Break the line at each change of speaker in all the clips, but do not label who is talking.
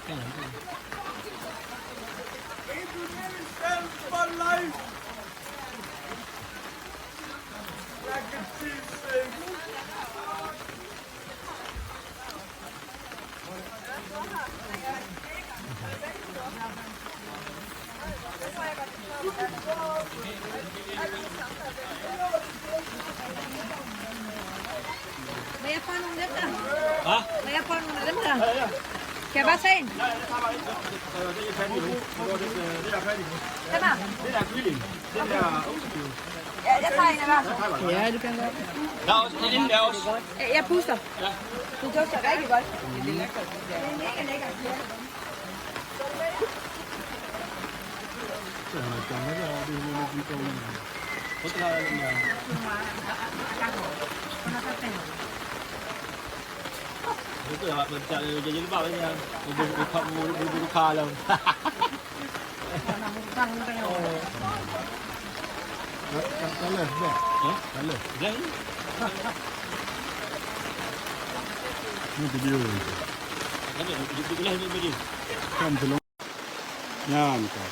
Bayar panung dia dah. Hah? Bayar panung dia dah. Kaya basahin? Kenapa? Ya, saya lah. Ya, du kan gå.
Daus, ini daus.
Jeg puster. Du dufter rigtig godt. Det er lækkert. Det er mega lækkert.
Itu lah macam jadi lebah ni yang buka lah.
Kalah dah. Kalah.
Jadi
Ni video.
kan dia boleh.
Kan belum. Nyam ka.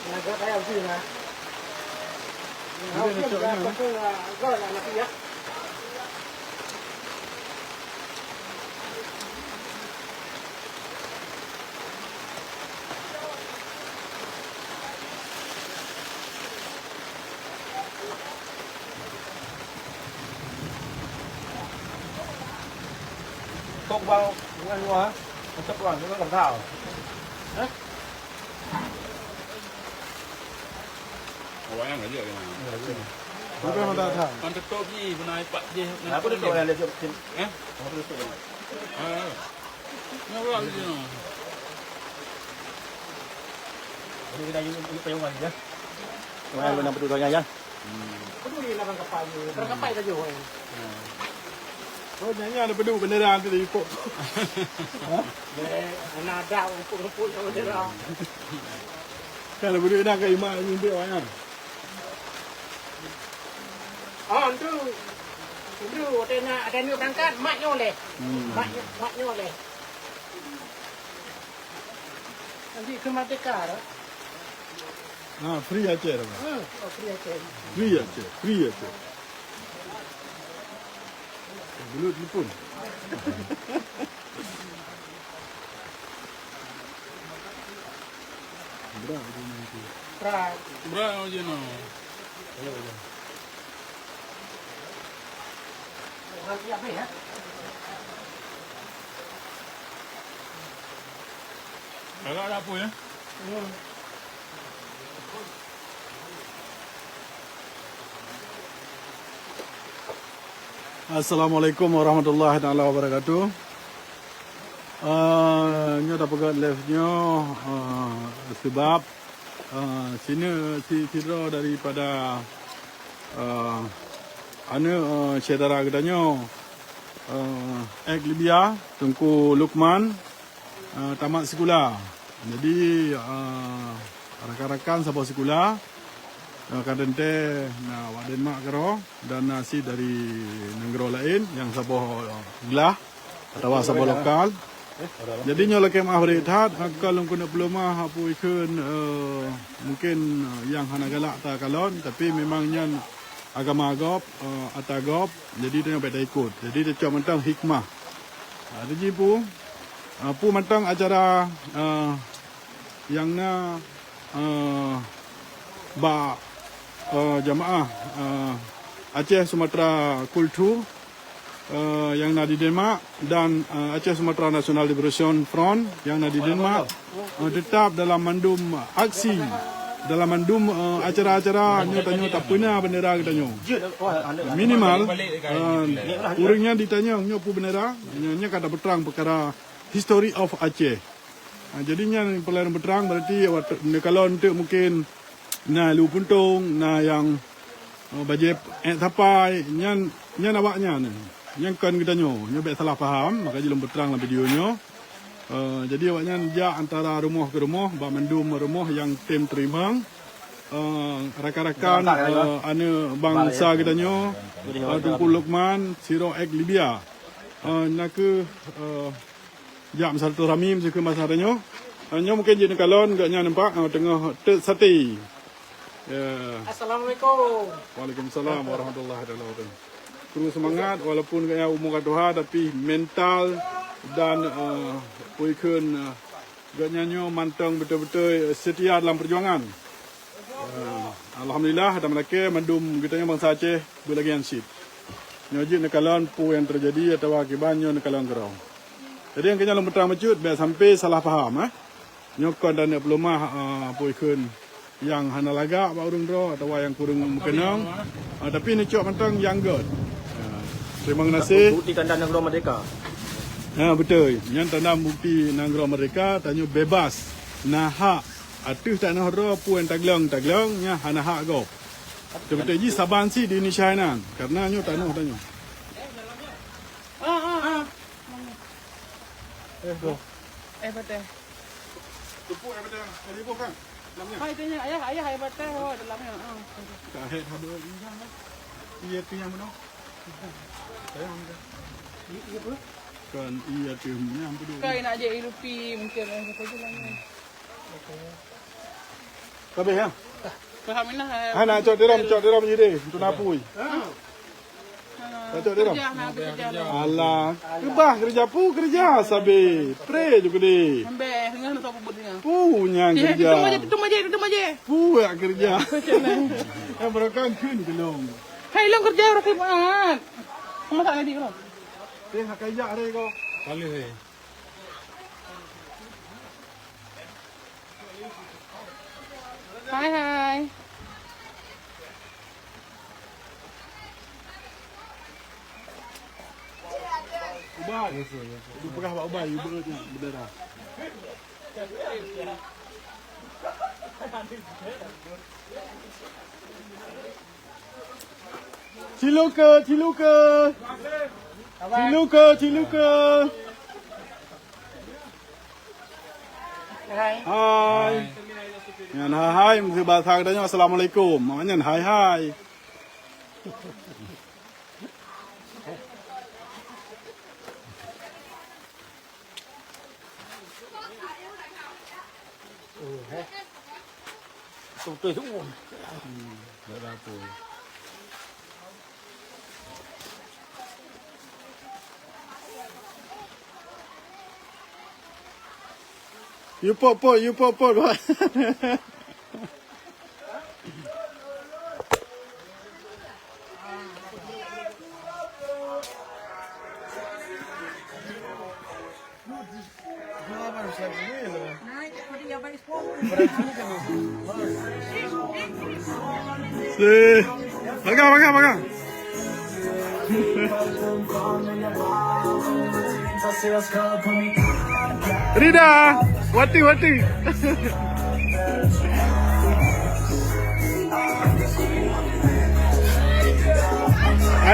Naga kayak sih nah.
Ini nak cakap ni.
Kau nak nak ya.
Không bao ăn luôn hả? Chấp còn cái cầm thảo.
Orang yang kerja kan.
Bukan dah tahu.
Kan tetap je benar pak je.
Apa tu yang dia cakap?
Eh?
Apa tu?
Ah. Nak buat je.
Ini kita ini payung lagi ya. Mana lu nampak tu ya? Kau tu ni nak kapal ni. Kapal saja orang.
Oh nyanyi ada peduk beneran tu ikut.
Nada rumput sama dia.
Kalau peduk nak ke imak ni orang.
Oh, tu ada ni berangkat maknya oleh. Maknya oleh. Nanti ke Merdeka dah.
Free aja dah.
Oh, free aja.
Free aja. Belut ni pun. Berapa ni tu?
Berapa je no?
Lagi apa ya?
Agak ada apa ya?
Assalamualaikum warahmatullahi taala wabarakatuh. Nyo dah pegat live nyo sebab sini sidro daripada saudara kita nyo ek Libya Tengku Lukman tamat sekolah. Jadi rakan-rakan sabah sekolah kadang na waden mak kero dan nasi dari negara lain yang sabah gelah atau sabah lokal. Jadi nyola ke mah berehat kalau kena pelumah apa ikun mungkin yang hana galak ta kalon tapi memangnya agama agop atagop jadi dia nak ikut. Jadi dia cuma mentang hikmah. Jadi pu mentang acara yang na jamaah Aceh Sumatera Kultur yang ada di Denmark dan Aceh Sumatera National Liberation Front yang ada di Denmark tetap dalam mandum aksi, dalam mandum acara-acara nyo tak pernah bendera kita nyo. Minimal orangnya ditanya nyo pu bendera, nyo kata berterang perkara history of Aceh. Jadinya pelayan berterang berarti kalau untuk mungkin na lu puntung na yang bajep tapai nyan awaknya ni yang kan kita nyo bet salah faham maka jelum berterang dalam videonya. Jadi awaknya ja antara rumah ke rumah ba mendum rumah yang tim terima rakan-rakan ane bangsa kita nyo Tengku Lukman Siro ek Libya nak jam satu ramim suka masaranya. Nyo mungkin jadi kalon gaknya nampak tengah sate. Ya.
Assalamualaikum.
Waalaikumsalam warahmatullahi wabarakatuh. Terus semangat walaupun gaknya umur katuha tapi mental dan puikun gaknya nyo mantang betul-betul setia dalam perjuangan. Alhamdulillah ada mereka mandum kita bangsa Aceh berlagi ansip. Nyojit nekalan pu yang terjadi atau akibatnya nekalan gerau. Jadi yang kena lembutang macut biar sampai salah faham nyokon dan pelumah puikun yang hana lagak baurung dro atau yang kurang mengenang tapi ni cok mantang yang good. Terima kasih.
Bukti tanda negara merdeka.
Betul. Yang tanda bukti negara merdeka tanya bebas. Nah hak atuh tak nak ro puan taglang nya hana hak go. Betul ji saban si di Indonesia nan karena nyo tak nak tanya. Go.
Betul.
Tupuk betul. Jadi bukan.
Hai tanya ayah betul dalamnya.
Tak head hadu injang. Iya tu yang mana? Saya ambil. Iya apa? Kan iya tu yang ambil.
Kau nak je ilupi mungkin apa je lah ni.
Tapi ya.
Alhamdulillah.
Nak cok deram jadi untuk napui. Cok deram.
Kerja.
Alah, kerja kerja sabi. Pre juga deh.
Ambil dengan nak apa buat dia.
Punya kerja.
Tutup aja.
Puak kerja. Yang berakang kun belum.
Hai long kerja rakibat. Masak lagi belum?
Hak kerja ada kau.
Kali ni.
Hai.
Ubah. Itu pegah pak ubah you beratnya berdarah. Ciluka. Hai. Yan hai mesti bahasa katanya assalamualaikum. Maknanya hai.
Betul semua.
Tak ada apa.
You pop. Makan. Rida, wati.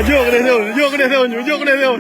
Jom ke dia.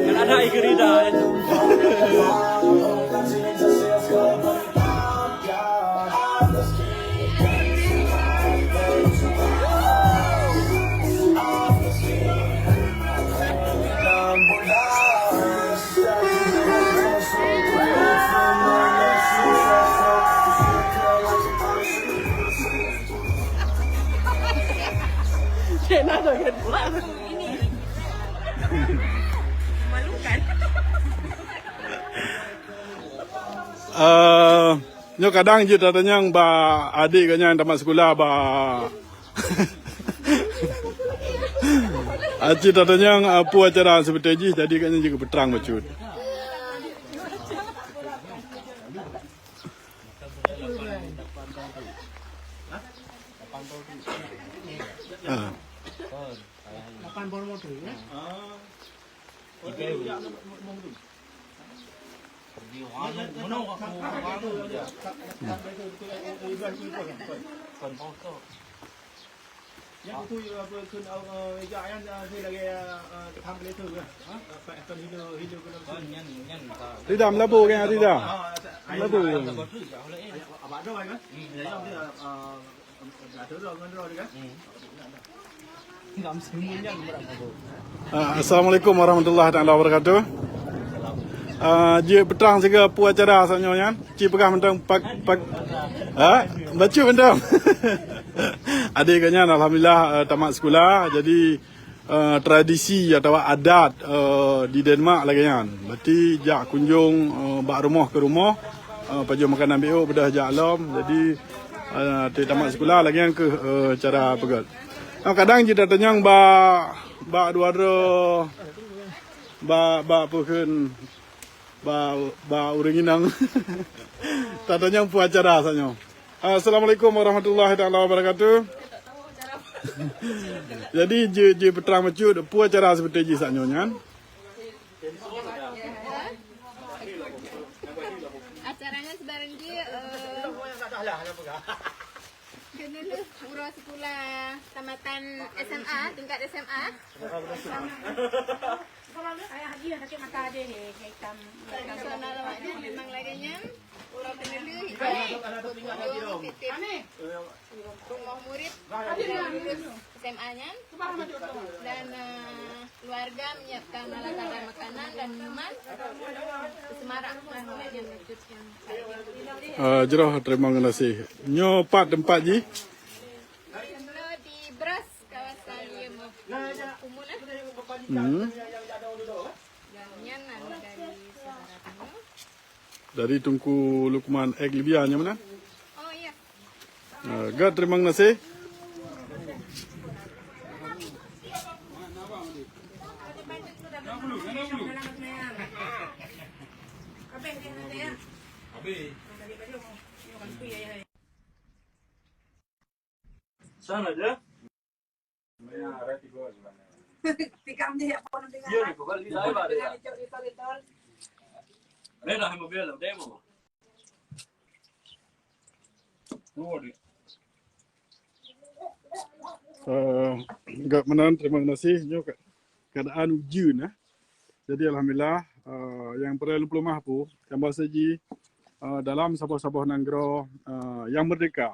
Kan ada Igerida. Nyo kadang je tatanya ba adik kanya tamat sekolah ba Aci tatanya apa acara seperti ini jadi kanya juga berterang macut.
Yang tu kun ya yang saya lagi tham cái thử phải cần hidup
Tidak melabu kan tidak? Melabu.
Abang tu kan? Jadi ông thì đã thử rồi ngon rồi kan?
Assalamualaikum warahmatullahi taala wabarakatuh. Dia petang juga pu acara sanyo yan. Ci pegah mentang pak baca mentang. Adik kanya alhamdulillah tamat sekolah. Jadi tradisi atau adat di Denmark lagi kan. Berarti jak kunjung bak rumah ke rumah. Paju makan ambil bedah jak alam. Jadi tamat sekolah lagi kan ke cara pegat. Kadang kita tanya ba duara ba pukun ba uringinang. Tanya pu acara sanyo. Assalamualaikum warahmatullahi taala wabarakatuh. Jadi je peterang macut pu acara seperti ji sanyo nyan.
Acaranya sebarang dia dulu urus sekolah tamatan SMA, tingkat SMA. Ayah dia sakit mata dia ni, hitam. Nasional awaknya memang laginya urus dulu hijau. Rumah murid lulus SMA-nya dan keluarga menyiapkan alat-alat makanan dan minuman semarak namanya wujud yang
Jerah terima kasih. Nyo pat tempat ji.
di Beras kawasan Yemo. Umulah. Jangan dari saudara
Dari Tunku Lukman Egg Libya nya mana?
Oh iya.
Gad terima kasih.
Sana je.
Tikam dia apa nanti
Dia ni kau di saya ada. Dah mobil dah demo.
Gad menan terima kasih. Nyo keadaan ujian Jadi alhamdulillah yang perlu pelumah pu yang bahasa ji dalam sabah-sabah nanggro yang merdeka.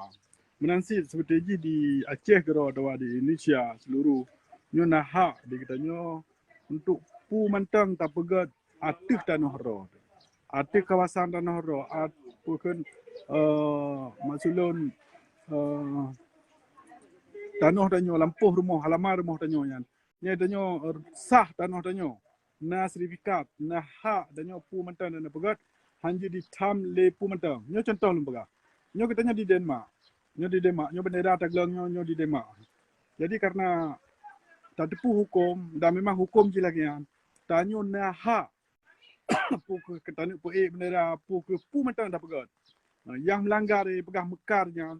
Menansi seperti ji di Aceh gero atau di Indonesia seluruh nyo nahak di kita nyo untuk pu mantang tak pegat atih tanah ro. Atih kawasan tanah ro bukan masulun tanah tanyo lampuh rumah halaman rumah tanyo yan. Nya tanyo sah tanah tanyo. Na sertifikat na hak danyo pu mantang dan pegat hanya di tam le pu mantang. Nyo contoh lembaga. Nyo katanya di Denmark. Nyo bendera taglang nyo di Denmark. Jadi karena tak tepu hukum dan memang hukum je lagi kan. Tanyo na hak pu ke tanyo pu bendera pu ke pu mantang dah pegat. Yang melanggar pegang mekarnya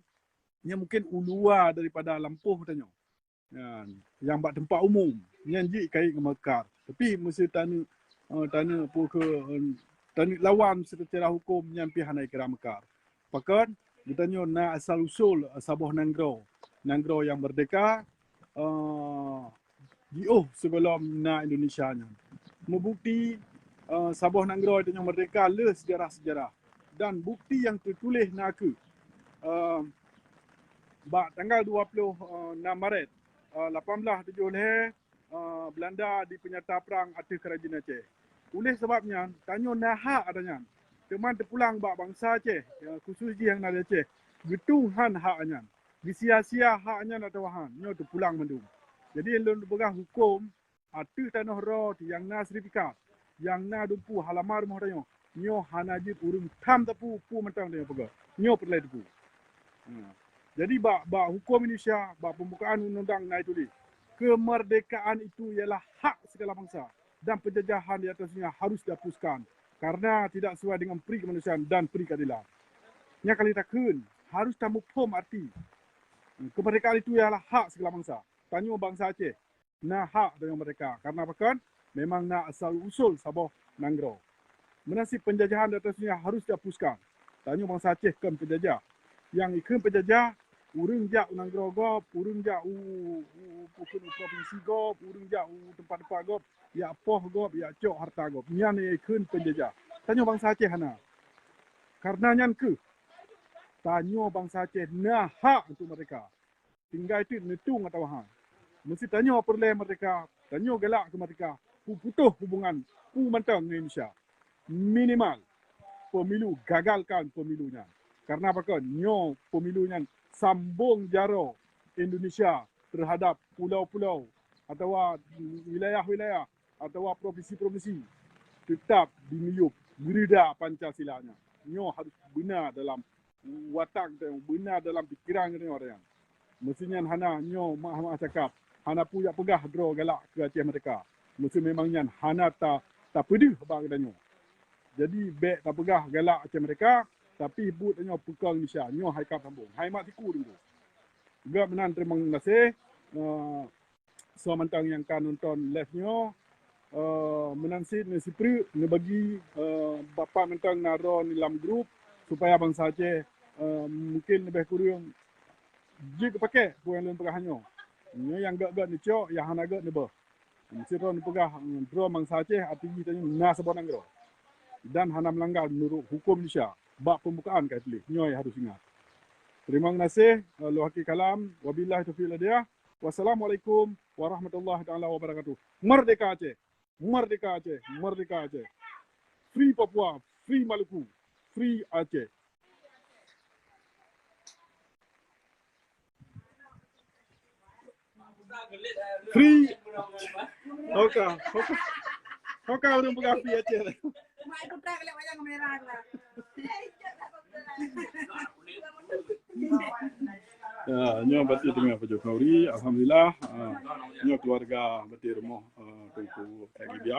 nya mungkin ulua daripada lampuh tanyo. Yang bak tempat umum yang ji kait dengan mekar. Tapi mesti tanya pu ke tanya lawan secara hukum yang pihak naik kira mekar. Pakat ditanya na asal usul Sabah Nanggro yang merdeka sebelum na Indonesia nya. Membukti Sabah Nanggro itu yang merdeka le sejarah-sejarah dan bukti yang tertulis nak tanggal 26 Maret 1870 Belanda di penyata perang atas kerajaan Aceh. Oleh sebabnya tanyo nahak adanya. Teman terpulang bak bangsa Aceh, khususnya yang ada Aceh. Getuhan haknya. Disia-sia haknya atau han, nyo terpulang mendung. Jadi yang pegang hukum atas tanah ro yang na sertifikat, yang na dumpu halaman rumah tanyo. Nyo hanajib urung tam tapu pu mentang tanyo pegang. Nyo perlu tepu. Jadi bak hukum Indonesia, bak pembukaan undang-undang na itu di. Kemerdekaan itu ialah hak segala bangsa dan penjajahan di atasnya harus dihapuskan karena tidak sesuai dengan peri kemanusiaan dan peri keadilan. Nya kali takun harus tamu pom arti. Kemerdekaan itu ialah hak segala bangsa. Tanyo bangsa Aceh. na hak dengan mereka. Karena apa kan? Memang nak asal usul Sabah Nanggro. Menasib penjajahan di atas dunia harus dihapuskan. Tanya bangsa Aceh kan penjajah. Yang ikut penjajah, urang jak Nanggro gop, urang jak provinsi gop, urang jak tempat-tempat gop, ya poh gop, ya cok harta gop. Nyan ikut penjajah. Tanya bangsa Aceh hana. Karena nyan ke? Tanya bangsa Aceh nah hak untuk mereka. Tinggal itu netung atau hang. Mesti tanya perleh mereka, tanya galak ke mereka, putus hubungan, mentang Indonesia. Minimal pemilu, gagalkan pemilunya. Karena apa kan? Nyo pemilunya sambung jaro Indonesia terhadap pulau-pulau atau wilayah-wilayah atau provinsi-provinsi tetap dimiyup gerida Pancasilanya. Nyo harus benar dalam watak dan benar dalam pikiran orang. Mestinya hana nyo mah cakap hana punya pegah draw galak ke Aceh mereka. Mesti memangnya hana tak pedih bang danyo. Jadi baik tak pegah galak Aceh mereka tapi but nyo pekang Indonesia. Nyo hai kap sambung. Hai mak tiku dulu. Juga menan terima kasih semantang yang kan nonton live nyo. Menansi ni sipri ni bagi bapa mentang naro ni dalam grup supaya bangsa Aceh mungkin lebih kurang jik pakai puan lun pegahanyo. Nyo yang gak ni cok, yang hana gak ni bah. Mesti ron pegah draw bangsa Aceh artinya tanya na Sabah Nanggro. Dan hana melanggar menurut hukum Malaysia. Bab pembukaan kat pilih. Nyo yang harus ingat. Terima kasih. Luhaki kalam. Wabillahi taufiq hidayah. Wassalamualaikum warahmatullahi taala wabarakatuh. Merdeka Aceh. Merdeka Aceh. Merdeka Aceh. Free Papua. Free Maluku. Free Aceh. Free. Oka. Oka udah buka free Aceh.
Mak ikut tak kelak wayang merah lah.
Ya, nyo berarti dengan Pak Jokowi, alhamdulillah, nyo keluarga berarti rumah tunggu lagi dia.